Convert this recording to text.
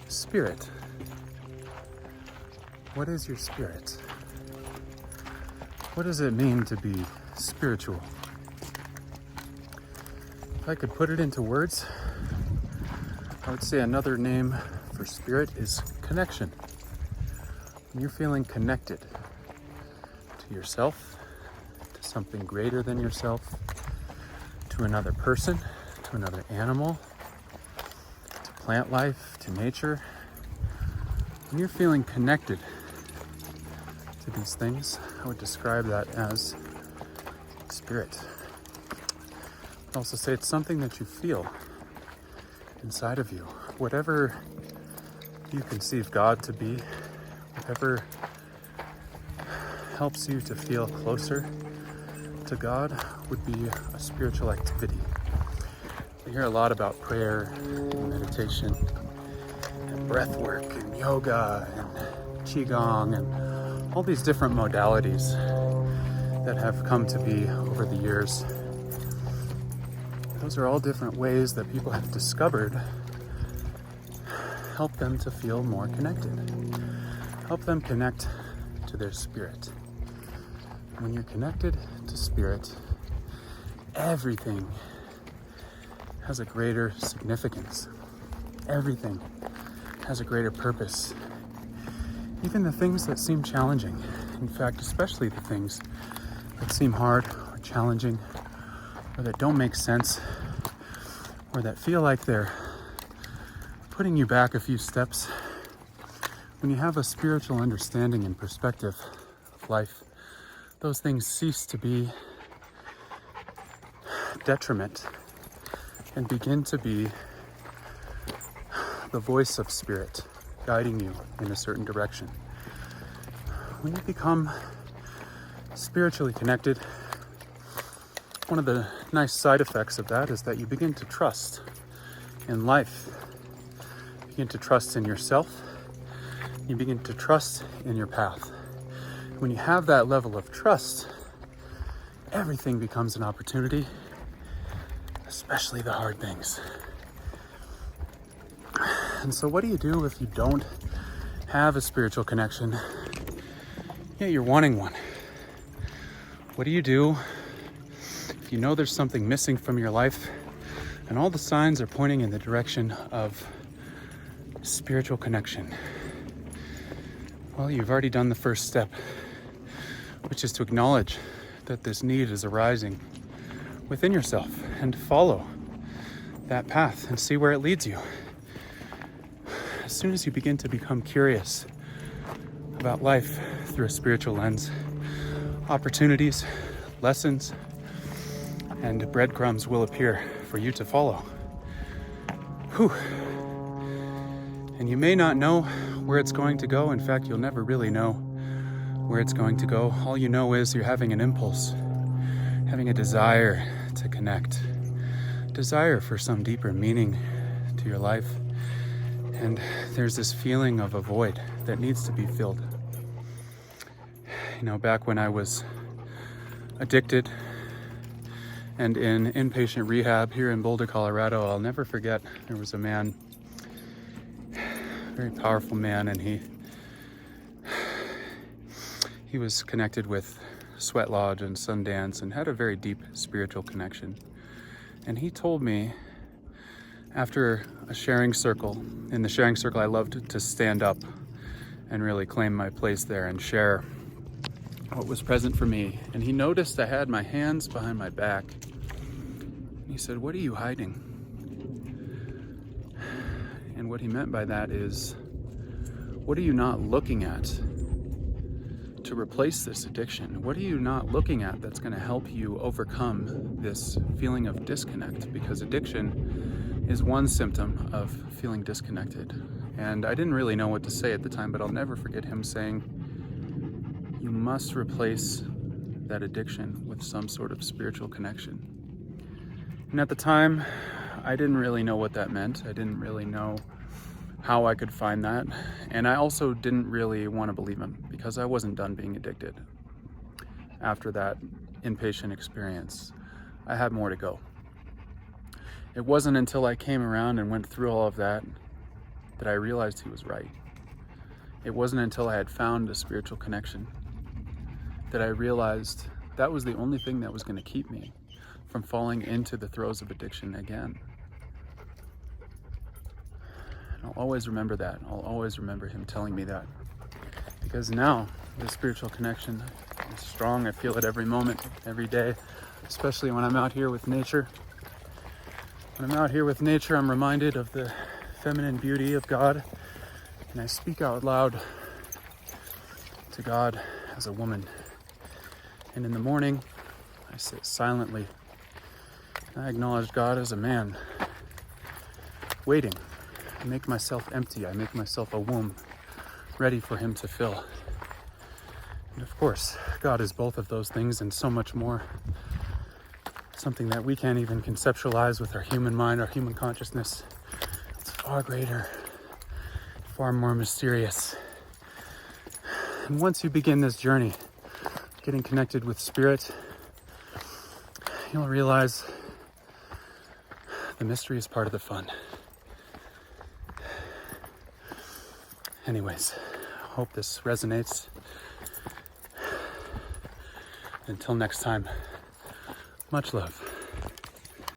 Spirit. What is your spirit? What does it mean to be spiritual? If I could put it into words, I would say another name for spirit is connection. When you're feeling connected to yourself, to something greater than yourself, to another person, to another animal, to plant life, to nature. When you're feeling connected to these things, I would describe that as spirit. I'd also say it's something that you feel inside of you. Whatever you conceive God to be, whatever helps you to feel closer to God would be a spiritual activity. We hear a lot about prayer and meditation and breath work and yoga and qigong and all these different modalities that have come to be over the years. Those are all different ways that people have discovered help them to feel more connected, help them connect to their spirit. When you're connected to spirit, everything has a greater significance. Everything has a greater purpose. Even the things that seem challenging, in fact, especially the things that seem hard or challenging or that don't make sense or that feel like they're putting you back a few steps, when you have a spiritual understanding and perspective of life, those things cease to be detriment and begin to be the voice of spirit guiding you in a certain direction. When you become spiritually connected, one of the nice side effects of that is that you begin to trust in life. You begin to trust in yourself. You begin to trust in your path. When you have that level of trust, everything becomes an opportunity, especially the hard things. And so what do you do if you don't have a spiritual connection, yet you're wanting one? What do you do if you know there's something missing from your life and all the signs are pointing in the direction of spiritual connection? Well, you've already done the first step, which is to acknowledge that this need is arising within yourself and follow that path and see where it leads you. As soon as you begin to become curious about life through a spiritual lens, opportunities, lessons, and breadcrumbs will appear for you to follow. Whew. And you may not know where it's going to go. In fact, you'll never really know where it's going to go. All you know is you're having an impulse, having a desire to connect, desire for some deeper meaning to your life. And there's this feeling of a void that needs to be filled. You know, back when I was addicted and in inpatient rehab here in Boulder, Colorado, I'll never forget, there was a man, very powerful man, and he was connected with Sweat Lodge and Sundance and had a very deep spiritual connection. And he told me, after a sharing circle, in the sharing circle I loved to stand up and really claim my place there and share what was present for me. And he noticed I had my hands behind my back. He said, "What are you hiding?" And what he meant by that is, what are you not looking at to replace this addiction? What are you not looking at that's going to help you overcome this feeling of disconnect? Because addiction is one symptom of feeling disconnected. And I didn't really know what to say at the time, but I'll never forget him saying, you must replace that addiction with some sort of spiritual connection. And at the time, I didn't really know what that meant. I didn't really know how I could find that. And I also didn't really want to believe him because I wasn't done being addicted. After that inpatient experience, I had more to go. It wasn't until I came around and went through all of that that I realized he was right. It wasn't until I had found a spiritual connection that I realized that was the only thing that was going to keep me from falling into the throes of addiction again. And I'll always remember that. I'll always remember him telling me that. Because now the spiritual connection is strong. I feel it every moment, every day, especially when I'm out here with nature. When I'm out here with nature, I'm reminded of the feminine beauty of God, and I speak out loud to God as a woman. And in the morning, I sit silently. I acknowledge God as a man, waiting. I make myself empty. I make myself a womb, ready for him to fill. And of course, God is both of those things and so much more. Something that we can't even conceptualize with our human mind, our human consciousness. It's far greater, far more mysterious. And once you begin this journey, getting connected with spirit, you'll realize the mystery is part of the fun. Anyways, I hope this resonates. Until next time, much love.